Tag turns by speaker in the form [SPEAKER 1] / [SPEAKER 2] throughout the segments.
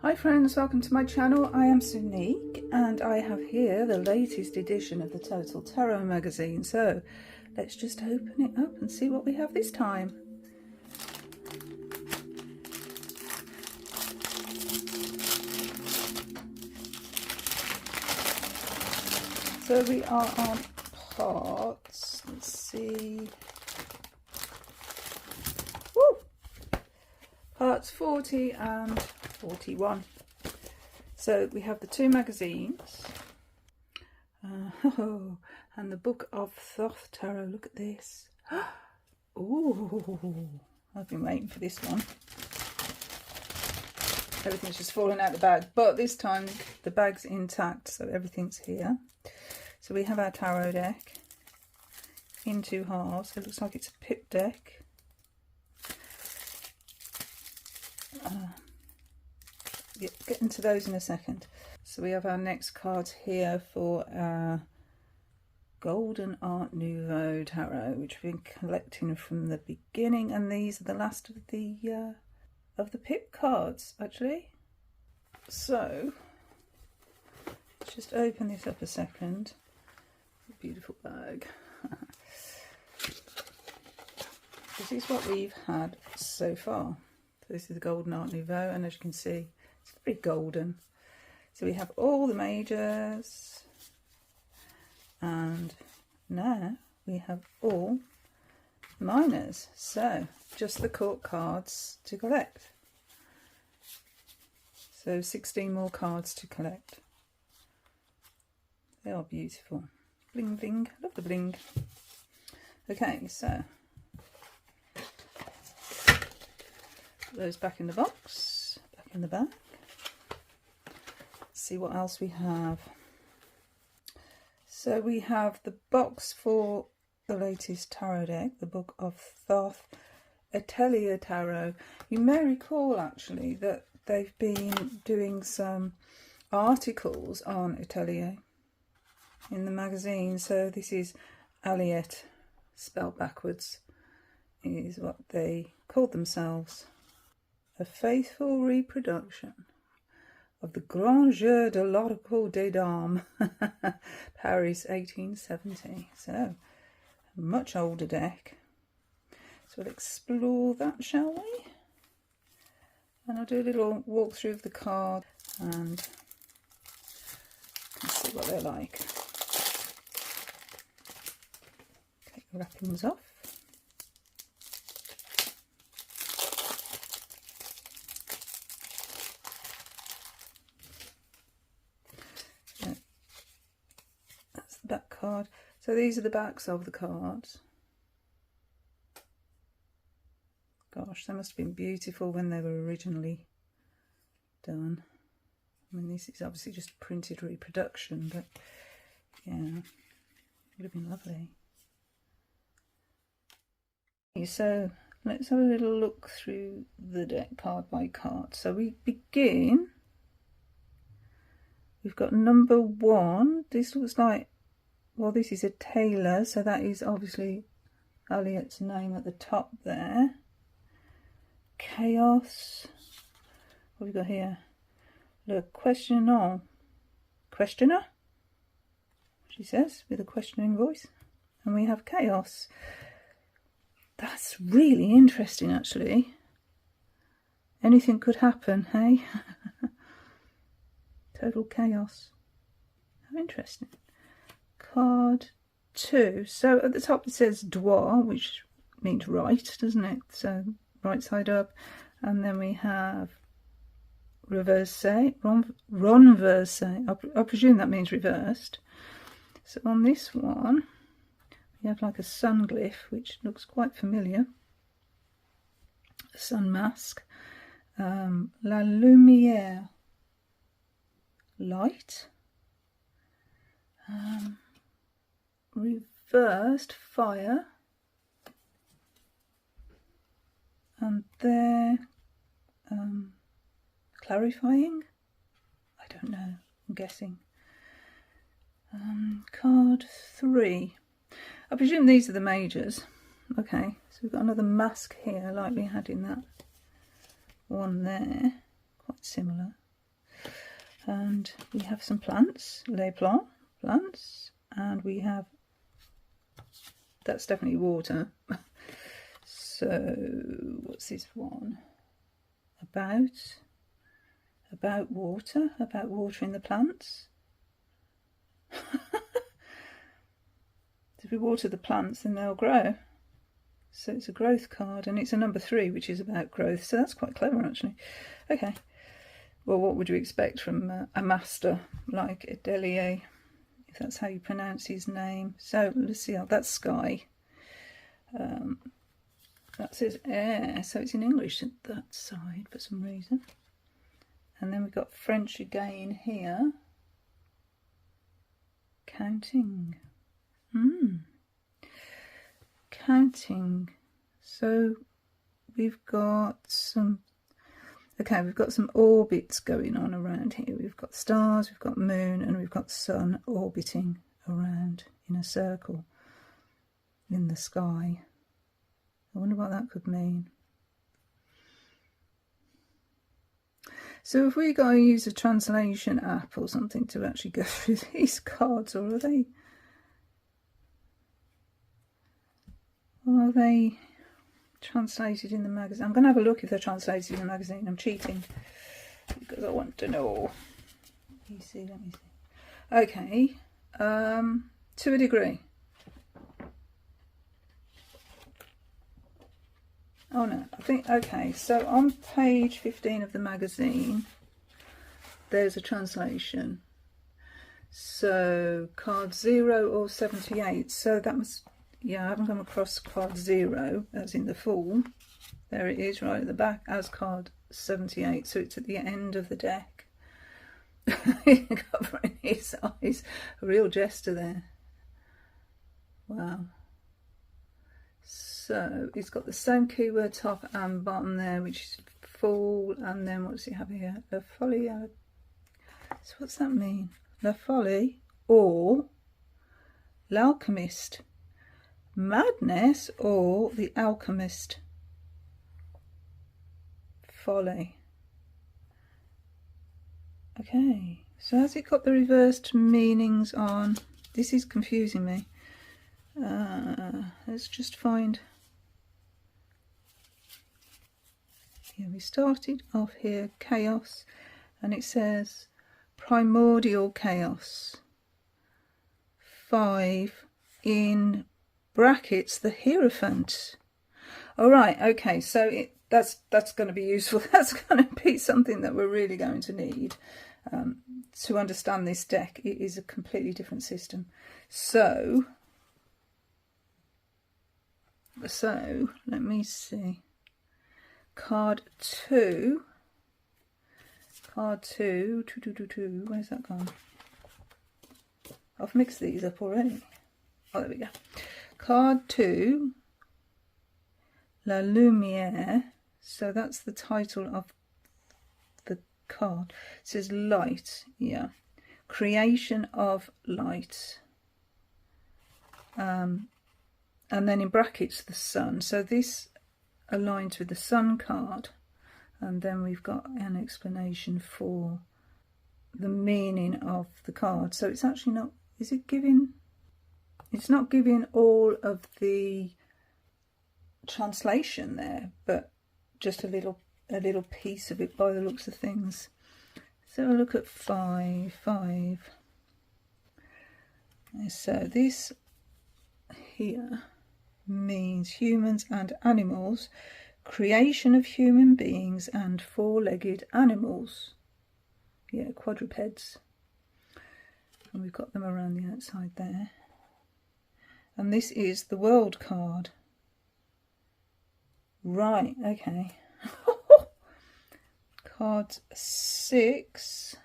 [SPEAKER 1] Hi friends, welcome to my channel. I am Sunique and I have here the latest edition of the Total Tarot magazine. So let's just open it up and see what we have this time. So we are on parts, let's see, woo! Parts 40 and 41. So we have the two magazines and the Book of Thoth Tarot. Look at this. Ooh, I've been waiting for this one. Everything's just falling out the bag, but this time the bag's intact, so everything's here. So we have our tarot deck in two halves. It looks like it's a pip deck. Yeah, get into those in a second. So we have our next cards here for our Golden Art Nouveau Tarot, which we've been collecting from the beginning, and these are the last of the pip cards, actually. So let's just open this up a second. Beautiful bag. This is what we've had so far. So this is the Golden Art Nouveau, and as you can see, it's very golden. So we have all the majors, and now we have all minors. So just the court cards to collect. So 16 more cards to collect. They are beautiful. Bling bling, love the bling. Okay, so put those back in the box, back in the bag. Let's see what else we have. So we have the box for the latest tarot deck, the Book of Thoth Tarot. You may recall actually that they've been doing some articles on Atelier in the magazine. So this is Aliette, spelled backwards, is what they called themselves. A faithful reproduction of the Grand Jeu de l'Oracle des Dames, Paris 1870. So a much older deck. So we'll explore that, shall we? And I'll do a little walkthrough of the card and see what they're like. Take the wrappings off. So that's the back card. So these are the backs of the cards. Gosh, they must have been beautiful when they were originally done. I mean, this is obviously just a printed reproduction, but yeah, it would have been lovely. So let's have a little look through the deck card by card. So we begin, we've got number 1. This looks like, well, this is a tailor, so that is obviously Aliette's name at the top there. Chaos. What have we got here? Le questionnaire. Questioner, she says, with a questioning voice. And we have chaos. That's really interesting, actually. Anything could happen, hey? Total chaos. How interesting. Card 2. So at the top it says droit, which means right, doesn't it? So right side up. And then we have reverse, renverse. I presume that means reversed. So on this one, we have like a sun glyph, which looks quite familiar. A sun mask. La lumière, light. Reversed, fire. And there, clarifying. I don't know, I'm guessing. Card 3. I presume these are the majors. Okay, so we've got another mask here, like we had in that one there. Quite similar. And we have some plants, les plants, and we have, that's definitely water. So what's this one? About water, about watering the plants. If we water the plants, then they'll grow. So it's a growth card, and it's a number 3, which is about growth. So that's quite clever, actually. Okay. Well, what would you expect from a master like Edelier, if that's how you pronounce his name? So let's see. That's sky. That says air, so it's in English at that side for some reason. And then we've got French again here. Counting. Counting. So we've got some, okay, we've got some orbits going on around here. We've got stars, we've got moon, and we've got sun orbiting around in a circle in the sky. I wonder what that could mean. So if we go and use a translation app or something to actually go through these cards, or are they translated in the magazine? I'm going to have a look if they're translated in the magazine. I'm cheating because I want to know. Let me see. Okay, to a degree. Oh no, I think, okay, so on page 15 of the magazine, there's a translation. So card 0 or 78. So that must, yeah, I haven't come across card 0 as in the Fool. There it is right at the back as card 78. So it's at the end of the deck. Covering his eyes. A real jester there. Wow. So it's got the same keyword top and bottom there, which is Fool, and then what does it have here? La Folie. So what's that mean? La Folie or L'Alchemist. Madness or the Alchemist. Folly. Okay, so has it got the reversed meanings on? This is confusing me. Let's just find. Yeah, we started off here, chaos, and it says primordial chaos. 5 in brackets, the Hierophant. All right, okay, so that's going to be useful. That's going to be something that we're really going to need to understand this deck. It is a completely different system. So let me see. Card 2. Where's that gone? I've mixed these up already. Oh, there we go. Card 2, La Lumière. So that's the title of the card. It says light, yeah. Creation of light. And then in brackets, the sun. So this aligns with the sun card, and then we've got an explanation for the meaning of the card. So it's actually not, is it giving, it's not giving all of the translation there, but just a little piece of it by the looks of things. So a look at 5. So this here means humans and animals, creation of human beings and four-legged animals. Yeah, quadrupeds. And we've got them around the outside there. And this is the World card. Right, okay. Card 6.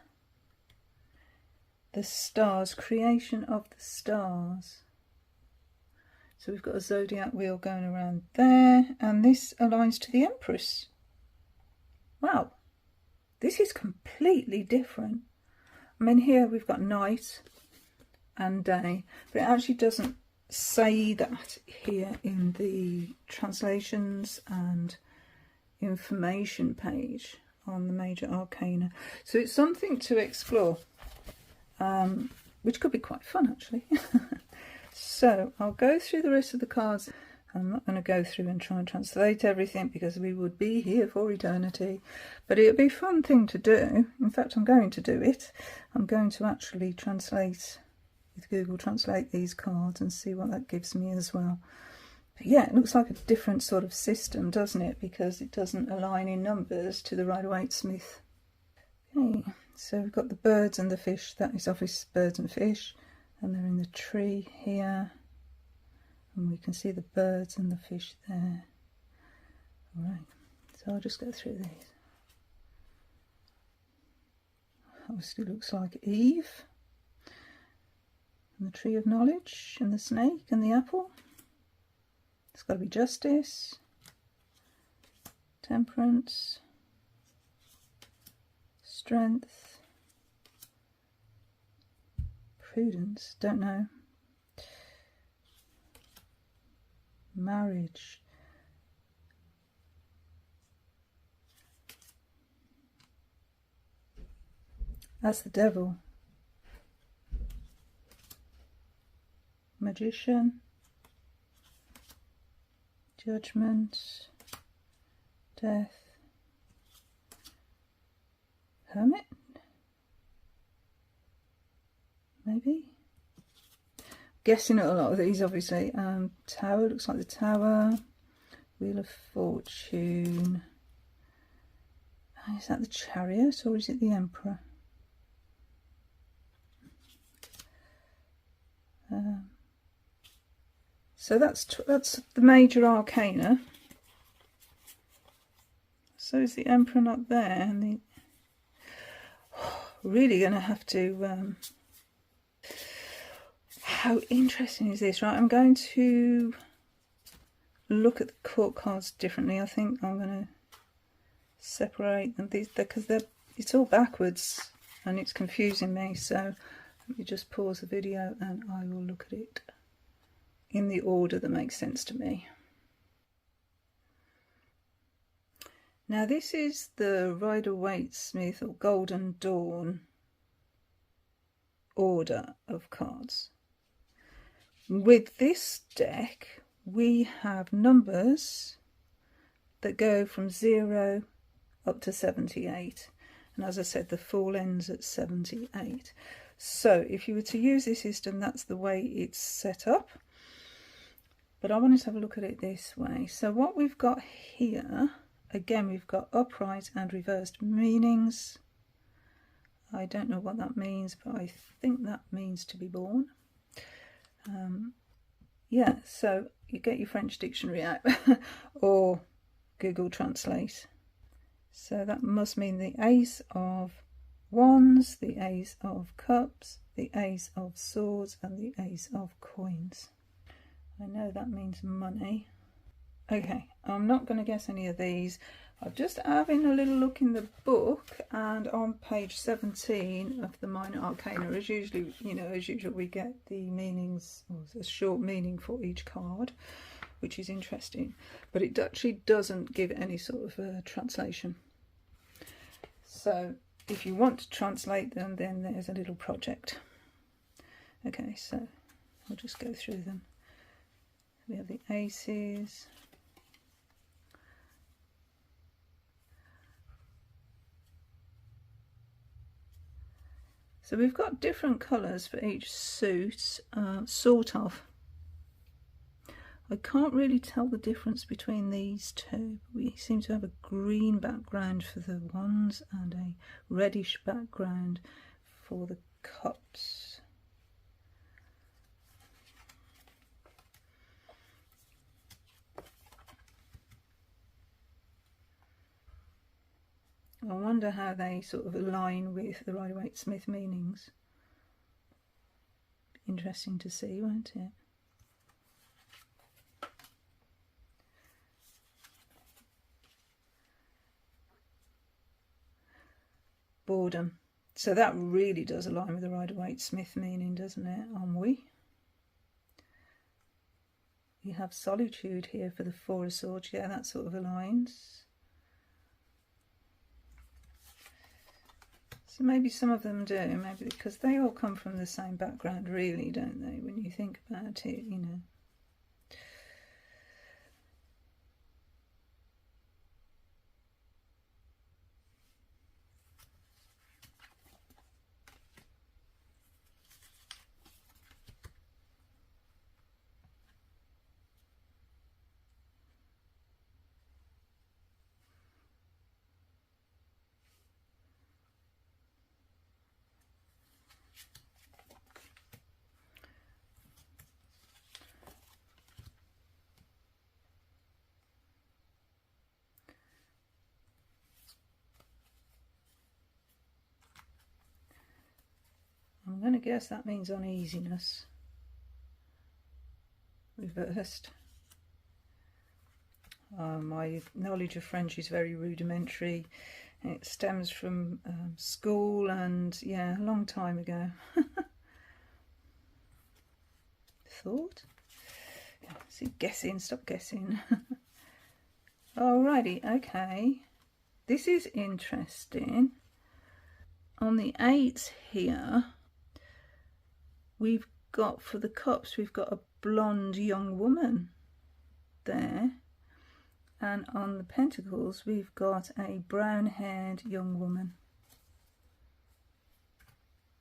[SPEAKER 1] The stars, creation of the stars. So we've got a zodiac wheel going around there, and this aligns to the Empress. Wow, this is completely different. I mean, here we've got night and day, but it actually doesn't say that here in the translations and information page on the major arcana. So it's something to explore, which could be quite fun actually. So I'll go through the rest of the cards. I'm not going to go through and try and translate everything because we would be here for eternity, but it would be a fun thing to do. In fact, I'm going to do it. I'm going to actually translate with Google Translate these cards and see what that gives me as well. But yeah, it looks like a different sort of system, doesn't it? Because it doesn't align in numbers to the Rider-Waite-Smith. Okay, so we've got the birds and the fish. That is obviously birds and fish, and they're in the tree here. And we can see the birds and the fish there. Alright, so I'll just go through these. Obviously looks like Eve. And the tree of knowledge, and the snake, and the apple. It's got to be justice. Temperance. Strength. Prudence, don't know. Marriage. That's the devil. Magician. Judgment. Death. Hermit. Maybe. Guessing at a lot of these, obviously. Tower, looks like the Tower. Wheel of Fortune. Is that the Chariot or is it the Emperor? So that's the major arcana. So is the Emperor not there? And the really going to have to. How interesting is this? Right, I'm going to look at the court cards differently. I think I'm going to separate them because it's all backwards and it's confusing me. So let me just pause the video and I will look at it in the order that makes sense to me. Now this is the Rider-Waite-Smith or Golden Dawn order of cards. With this deck we have numbers that go from 0 up to 78, and as I said, the Fool ends at 78. So if you were to use this system, that's the way it's set up. But I wanted to have a look at it this way. So what we've got here, again, we've got upright and reversed meanings. I don't know what that means, but I think that means to be born. Yeah, so you get your French dictionary out or Google Translate. So that must mean the Ace of Wands, the Ace of Cups, the Ace of Swords, and the Ace of Coins. I know that means money. Okay, I'm not going to guess any of these. I'm just having a little look in the book, and on page 17 of the Minor Arcana, as usual, we get the meanings, or a short meaning for each card, which is interesting. But it actually doesn't give any sort of a translation. So if you want to translate them, then there's a little project. Okay, so I'll just go through them. We have the aces. So we've got different colours for each suit, sort of. I can't really tell the difference between these two. We seem to have a green background for the wands and a reddish background for the cups. I wonder how they sort of align with the Rider-Waite-Smith meanings. Interesting to see, won't it? Boredom. So that really does align with the Rider-Waite-Smith meaning, doesn't it? Ennui. You have solitude here for the Four of Swords. Yeah, that sort of aligns. So maybe some of them do, maybe because they all come from the same background, really, don't they, when you think about it, you know. I'm going to guess that means uneasiness. Reversed. My knowledge of French is very rudimentary. It stems from school and, yeah, a long time ago. Thought? See, guessing, stop guessing. Alrighty, okay. This is interesting. On the 8 here, we've got, for the cups, we've got a blonde young woman there. And on the pentacles, we've got a brown-haired young woman.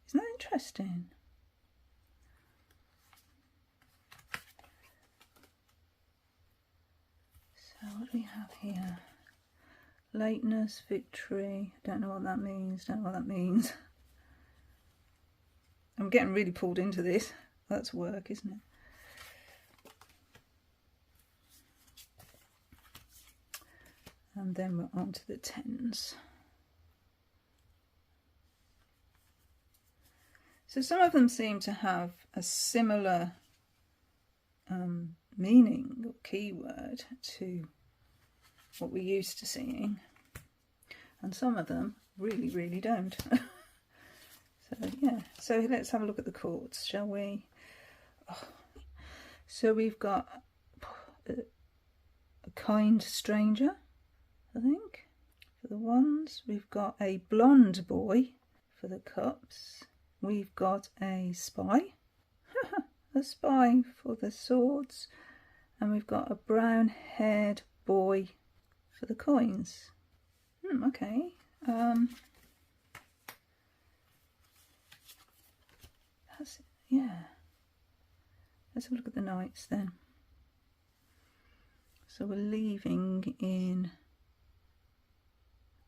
[SPEAKER 1] Isn't that interesting? So what do we have here? Lateness, victory. Don't know what that means. Don't know what that means. I'm getting really pulled into this. That's work, isn't it? And then we're on to the 10s. So some of them seem to have a similar meaning or keyword to what we're used to seeing. And some of them really, really don't. So, yeah. So let's have a look at the chords, shall we? Oh. So we've got a kind stranger, I think, for the ones. We've got a blonde boy for the cups. We've got a spy, a spy for the swords. And we've got a brown-haired boy for the coins. Okay. That's, yeah. Let's have a look at the knights then. So we're leaving in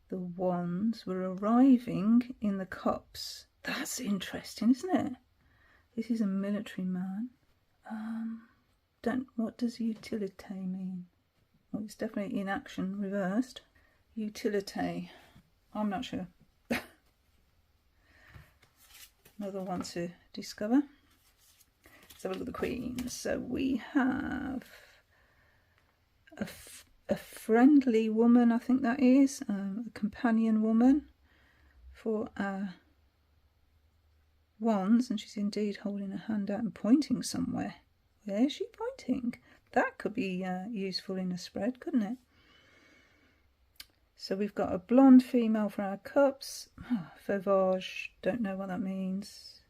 [SPEAKER 1] the wands. We're arriving in the cups. That's interesting, isn't it? This is a military man. What does utility mean? Well, it's definitely in action reversed. Utility. I'm not sure. Another one to discover. Let's have a look at the queens. So we have a friendly woman, I think that is, a companion woman for our wands, and she's indeed holding a hand out and pointing somewhere. Where is she pointing? That could be useful in a spread, couldn't it? So we've got a blonde female for our cups. Fauvage, don't know what that means.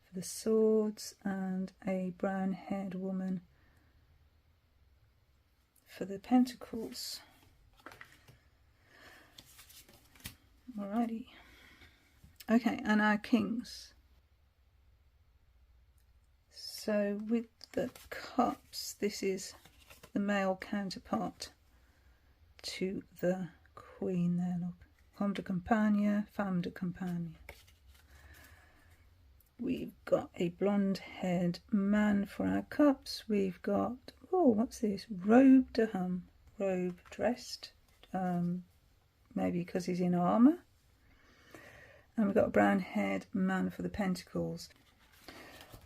[SPEAKER 1] For the swords, and a brown-haired woman for the pentacles. Alrighty. Okay, and our kings. So with the cups, this is the male counterpart to the queen there, look. Homme de campagne, femme de campagne. We've got a blonde-haired man for our cups. We've got, oh, what's this? Robe de homme. Robe, dressed. Maybe because he's in armour. And we've got a brown-haired man for the pentacles.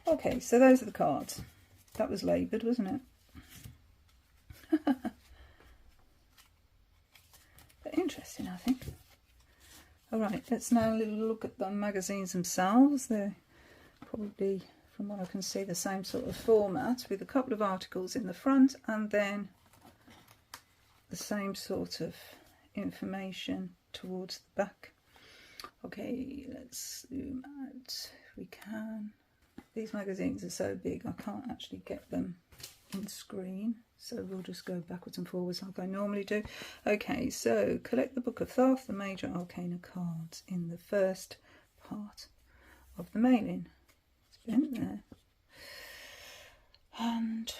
[SPEAKER 1] Okay, so those are the cards. That was laboured, wasn't it? But interesting, I think. Alright, let's now look at the magazines themselves. They're probably, from what I can see, the same sort of format with a couple of articles in the front and then the same sort of information towards the back. Okay, let's zoom out if we can. These magazines are so big I can't actually get them in screen, so we'll just go backwards and forwards like I normally do. Okay, so collect the Book of Thoth, the major arcana cards, in the first part of the mailing. It's been there. And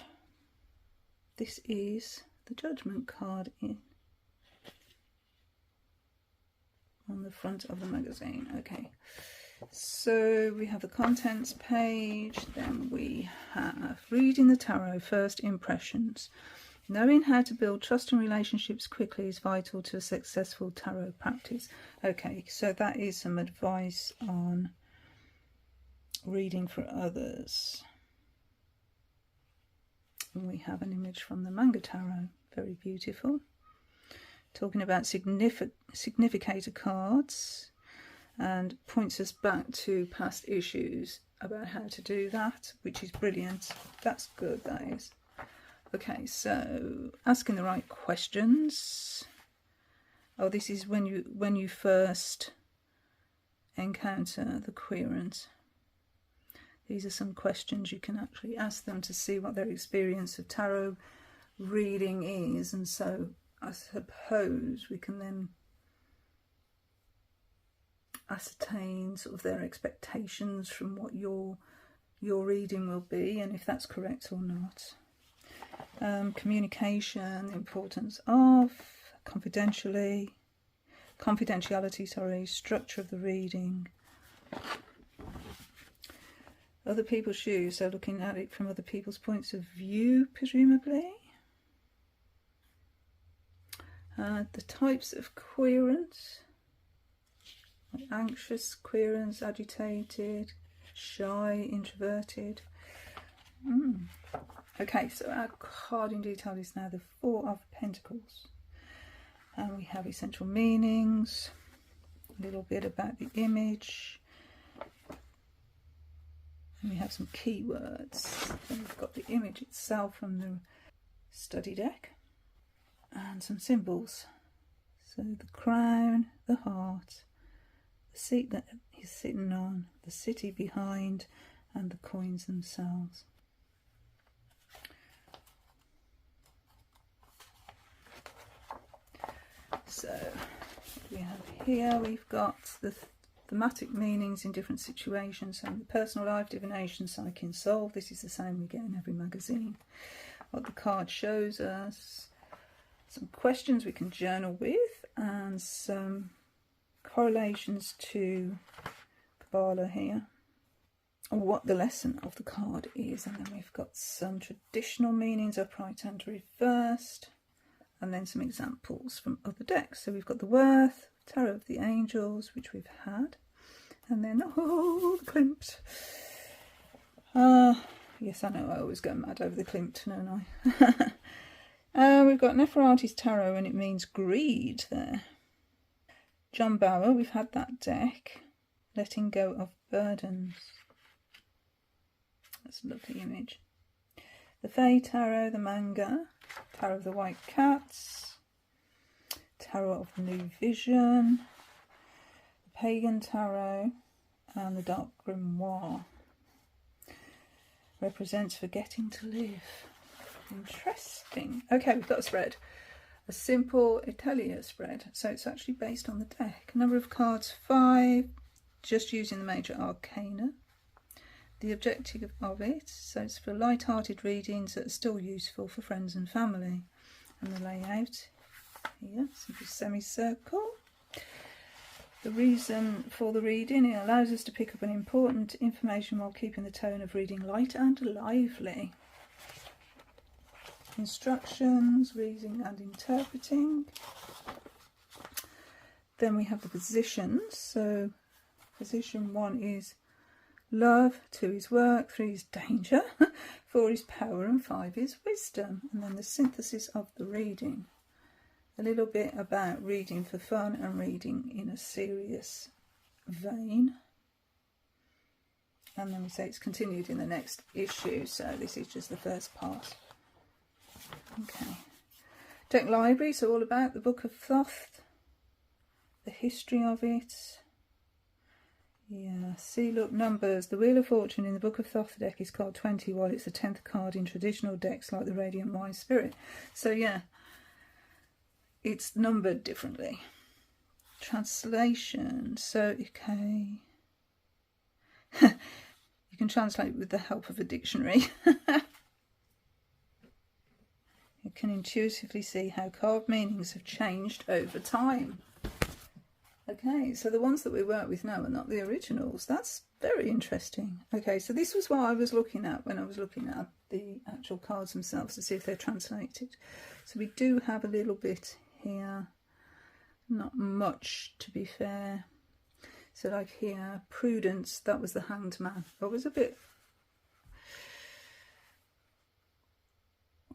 [SPEAKER 1] this is the Judgment card on the front of the magazine. Okay, so we have the contents page, then we have reading the tarot, first impressions. Knowing how to build trusting relationships quickly is vital to a successful tarot practice. Okay, so that is some advice on reading for others. And we have an image from the manga tarot, very beautiful, talking about significator cards, and points us back to past issues about how to do that, which is brilliant. That's good, that is. Okay, so asking the right questions. Oh, this is when you first encounter the querent. These are some questions you can actually ask them to see what their experience of tarot reading is, and so I suppose we can then ascertain sort of their expectations from what your reading will be, and if that's correct or not. Communication, the importance of confidentiality, structure of the reading. Other people's shoes, so looking at it from other people's points of view, presumably. The types of querents, like anxious querents, agitated, shy, introverted. Okay, so our card in detail is now the Four of Pentacles. And we have essential meanings, a little bit about the image. And we have some keywords. Then we've got the image itself from the study deck. And some symbols. So the crown, the heart, the seat that he's sitting on, the city behind, and the coins themselves. So we have here, we've got the thematic meanings in different situations. So in the personal life, divination, psyche and soul. This is the same we get in every magazine. What the card shows us, some questions we can journal with, and some correlations to Kabbalah here, or what the lesson of the card is. And then we've got some traditional meanings, upright and reversed, and then some examples from other decks. So we've got the Worth, Tarot of the Angels, which we've had, and then, oh, the Klimt. Yes, I know, I always go mad over the Klimt, don't I? We've got Nefertiti's Tarot, and it means greed there. John Bauer, we've had that deck. Letting go of burdens. That's a lovely image. The Fae Tarot, the manga. Tarot of the White Cats. Tarot of the New Vision. The Pagan Tarot. And the Dark Grimoire. Represents forgetting to live. Interesting. Okay, we've got a spread. A simple Italia spread. So it's actually based on the deck. Number of cards, 5. Just using the major arcana. The objective of it, so it's for light-hearted readings that are still useful for friends and family. And the layout here, simple semicircle. The reason for the reading, it allows us to pick up an important information while keeping the tone of reading light and lively. Instructions, reading and interpreting. Then we have the positions. So position 1 is love, 2 is work, 3 is danger, 4 is power, and 5 is wisdom. And then the synthesis of the reading. A little bit about reading for fun and reading in a serious vein. And then we say it's continued in the next issue, so this is just the first part. Okay. Deck library, so all about the Book of Thoth, the history of it, Yeah, see, look, numbers. The Wheel of Fortune in the Book of Thoth deck is card 20, while it's the 10th card in traditional decks like the Radiant Wise Spirit. So yeah, it's numbered differently. Translation. So, okay. You can translate with the help of a dictionary. You can intuitively see how card meanings have changed over time. Okay, so the ones that we work with now are not the originals. That's very interesting. Okay, so this was what I was looking at when I was looking at the actual cards themselves to see if they're translated. So we do have a little bit here. Not much, to be fair. So like here, Prudence, that was the Hanged Man. I was a bit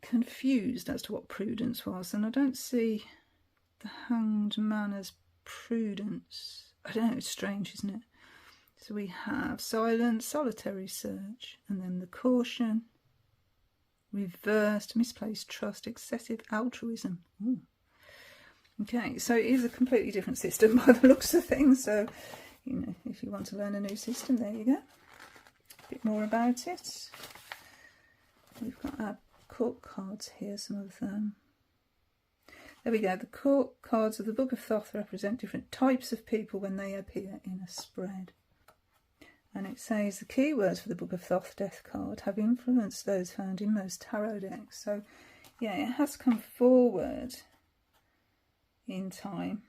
[SPEAKER 1] confused as to what Prudence was, and I don't see the Hanged Man as Prudence. I don't know, it's strange, isn't it? So we have Silence, Solitary Search, and then the Caution, Reversed, Misplaced Trust, Excessive Altruism. Ooh. Okay, so it is a completely different system by the looks of things. So, you know, if you want to learn a new system, there you go. A bit more about it. We've got our court cards here, some of them. There we go. The court cards of the Book of Thoth represent different types of people when they appear in a spread. And it says the keywords for the Book of Thoth death card have influenced those found in most tarot decks. So, yeah, it has come forward in time.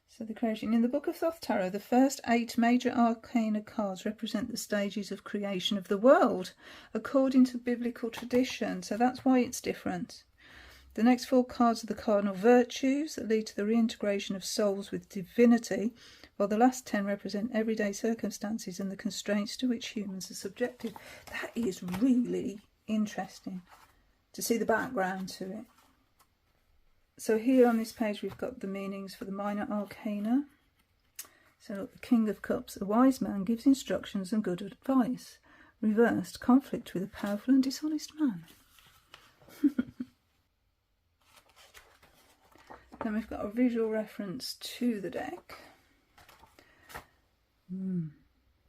[SPEAKER 1] So the creation in the Book of Thoth Tarot, the first 8 major arcana cards represent the stages of creation of the world according to biblical tradition. So that's why it's different. The next 4 cards are the cardinal virtues that lead to the reintegration of souls with divinity, while the last 10 represent everyday circumstances and the constraints to which humans are subjected. That is really interesting to see the background to it. So here on this page we've got the meanings for the minor arcana. So look, the King of Cups, a wise man gives instructions and good advice. Reversed, conflict with a powerful and dishonest man. Then we've got a visual reference to the deck.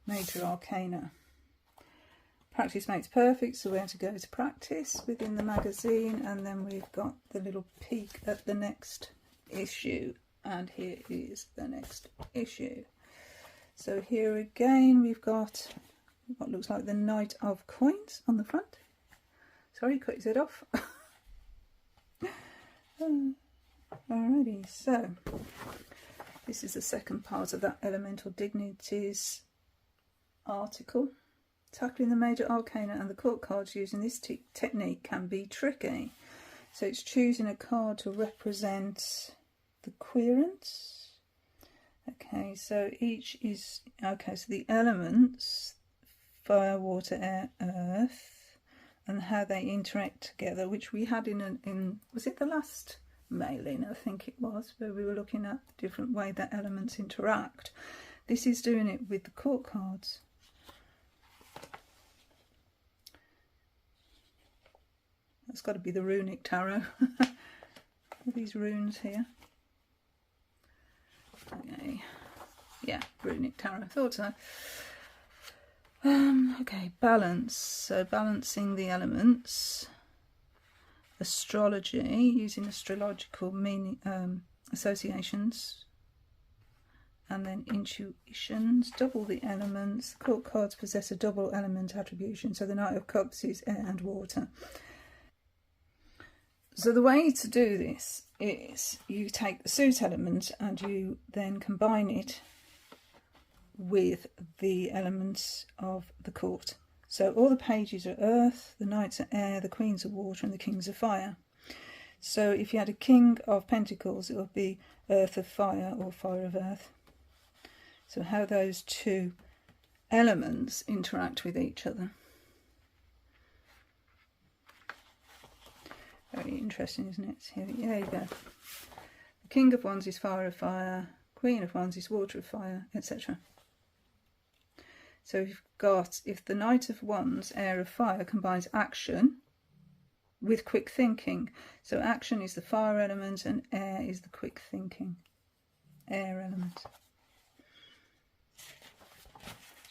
[SPEAKER 1] Major arcana. Practice makes perfect, so where to go to practice within the magazine, and then we've got the little peek at the next issue, and here is the next issue. So here again we've got what looks like the Knight of Coins on the front. Sorry, cut his head off. Alrighty, so this is the second part of that Elemental Dignities article. Tackling the major arcana and the court cards using this technique can be tricky. So it's choosing a card to represent the querents. Okay, so each is, okay, so the elements, fire, water, air, earth, and how they interact together, which we had in was it the last mailing, I think it was, where we were looking at the different way that elements interact. This is doing it with the court cards. That's got to be the runic tarot. These runes here. Okay. Yeah, runic tarot. I thought so. Okay, balance. So balancing the elements. Astrology, using astrological meaning associations. And then intuitions, double the elements. The court cards possess a double element attribution. So the Knight of Cups is air and water. So the way to do this is you take the suit element and you then combine it with the elements of the court. So all the pages are earth, the knights are air, the queens are water, and the kings are fire. So if you had a King of Pentacles, it would be earth of fire or fire of earth. So how those two elements interact with each other. Very interesting, isn't it? Here, there you go. The King of Wands is fire of fire, Queen of Wands is water of fire, etc. So we've got, if the Knight of Wands, air of fire, combines action with quick thinking. So action is the fire element and air is the quick thinking air element.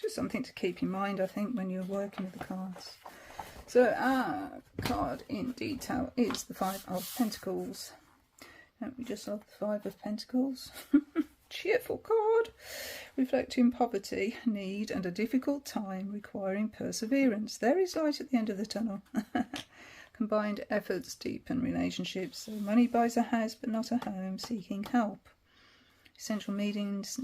[SPEAKER 1] Just something to keep in mind, I think, when you're working with the cards. So our card in detail is the Five of Pentacles. Don't we just love the Five of Pentacles? Cheerful card, reflecting poverty, need and a difficult time requiring perseverance. There is light at the end of the tunnel. Combined efforts deepen relationships. So money buys a house but not a home, seeking help. Essential meanings,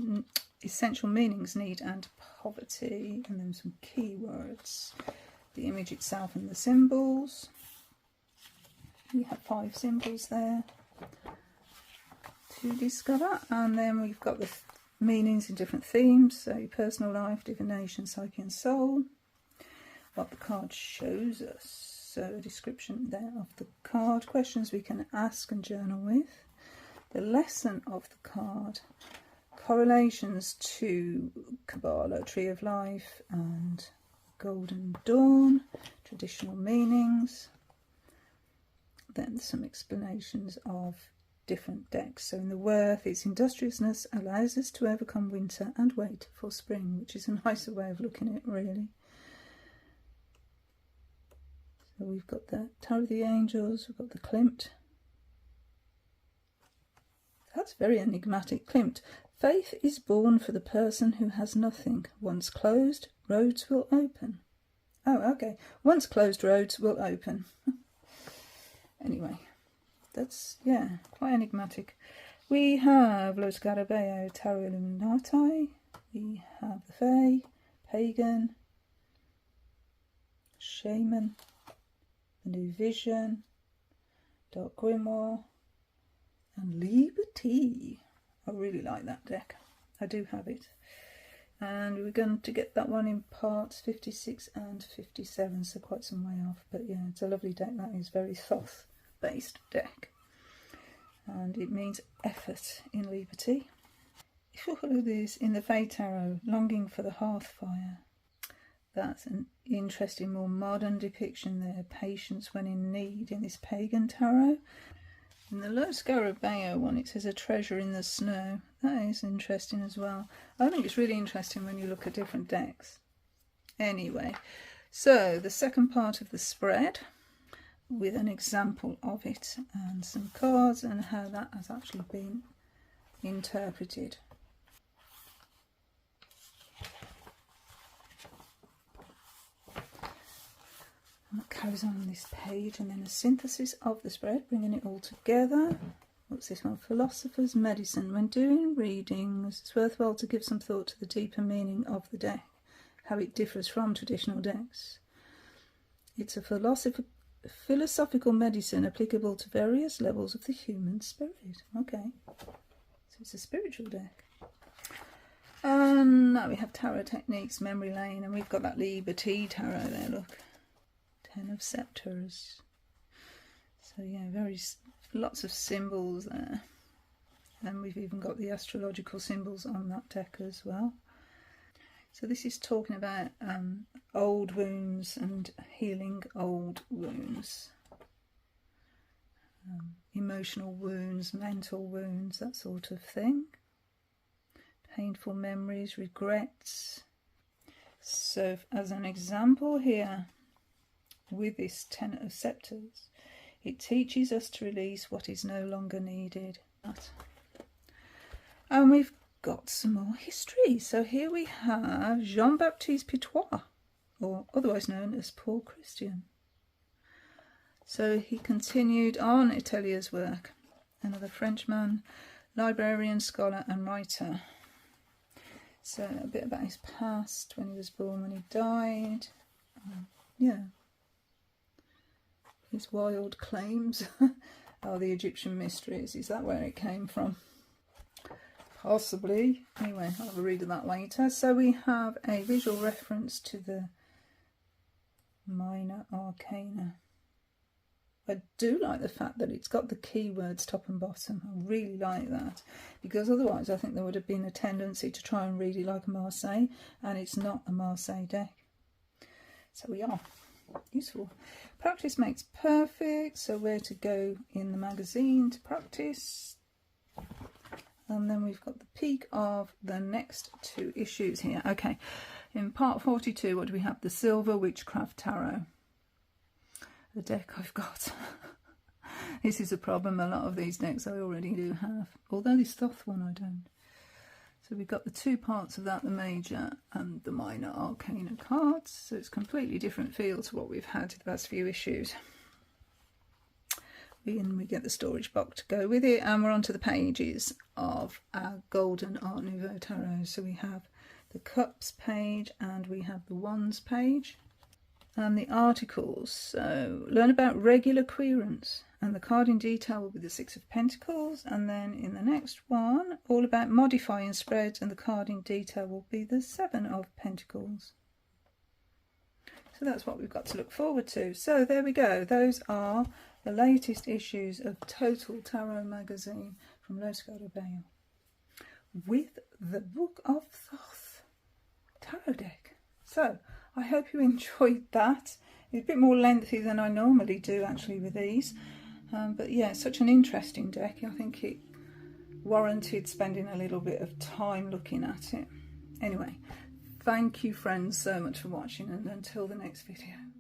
[SPEAKER 1] need and poverty. And then some keywords. The image itself and the symbols. We have 5 symbols there to discover, and then we've got the meanings in different themes, so your personal life, divination, psyche and soul, what the card shows us, so a description there of the card, questions we can ask and journal with, the lesson of the card, correlations to Kabbalah, Tree of Life and Golden Dawn, traditional meanings, then some explanations of different decks. So in the Worth, its industriousness allows us to overcome winter and wait for spring, which is a nicer way of looking at it, really. So we've got the Tarot of the Angels, we've got the Klimt. That's very enigmatic. Klimt. Faith is born for the person who has nothing. Once closed, roads will open. Oh, okay. Once closed, roads will open. Anyway. That's, yeah, quite enigmatic. We have Lo Scarabeo, Tarot Illuminati. We have the Fae, Pagan, Shaman, the New Vision, Dark Grimoire, and Liberty. I really like that deck. I do have it. And we're going to get that one in parts 56 and 57, so quite some way off. But yeah, it's a lovely deck. That is very Thoth based deck, and it means effort in Liberty. If you look at this in the Fae Tarot, longing for the hearth fire, that's an interesting, more modern depiction there. Patience when in need in this Pagan Tarot. In the Lo Scarabeo one, it says a treasure in the snow. That is interesting as well. I think it's really interesting when you look at different decks. Anyway, so the second part of the spread, with an example of it and some cards and how that has actually been interpreted. And that carries on this page, and then a synthesis of the spread, bringing it all together. What's this one? Philosopher's Medicine. When doing readings, it's worthwhile to give some thought to the deeper meaning of the deck, how it differs from traditional decks. It's a philosophical medicine applicable to various levels of the human spirit. Okay, so it's a spiritual deck. And now we have Tarot Techniques, Memory Lane, and we've got that Liberty Tarot there, look. 10 of Sceptres. So yeah, lots of symbols there. And we've even got the astrological symbols on that deck as well. So this is talking about old wounds and healing old wounds. Emotional wounds, mental wounds, that sort of thing. Painful memories, regrets. So as an example here, with this 10 of Sceptres, it teaches us to release what is no longer needed. And we've got some more history. So here we have Jean-Baptiste Pitois, or otherwise known as Paul Christian. So he continued on Atelier's work, another Frenchman, librarian, scholar and writer. So a bit about his past, when he was born, when he died. Yeah. His wild claims are the Egyptian mysteries. Is that where it came from? Possibly. Anyway, I'll have a read of that later. So we have a visual reference to the Minor Arcana. I do like the fact that it's got the keywords top and bottom. I really like that, because otherwise I think there would have been a tendency to try and read it like a Marseille, and it's not a Marseille deck. So we are useful. Practice makes perfect. So where to go in the magazine to practice. And then we've got the peak of the next two issues here. Okay, In part 42, what do we have? The Silver Witchcraft Tarot. The deck I've got. This is a problem. A lot of these decks I already do have. Although this Thoth one I don't. So we've got the two parts of that, the major and the minor arcana cards. So it's completely different feel to what we've had the past few issues. And we get the storage box to go with it. And we're on to the pages of our Golden Art Nouveau Tarot. So we have the Cups page and we have the Wands page. And the articles. So learn about regular querence. And the card in detail will be the Six of Pentacles. And then in the next one, all about modifying spreads. And the card in detail will be the Seven of Pentacles. So that's what we've got to look forward to. So there we go. Those are the latest issues of Total Tarot magazine from Los Garabeo with the Book of Thoth Tarot deck. So I hope you enjoyed that. It's a bit more lengthy than I normally do actually with these. But yeah, such an interesting deck. I think it warranted spending a little bit of time looking at it. Anyway, thank you friends so much for watching, and until the next video.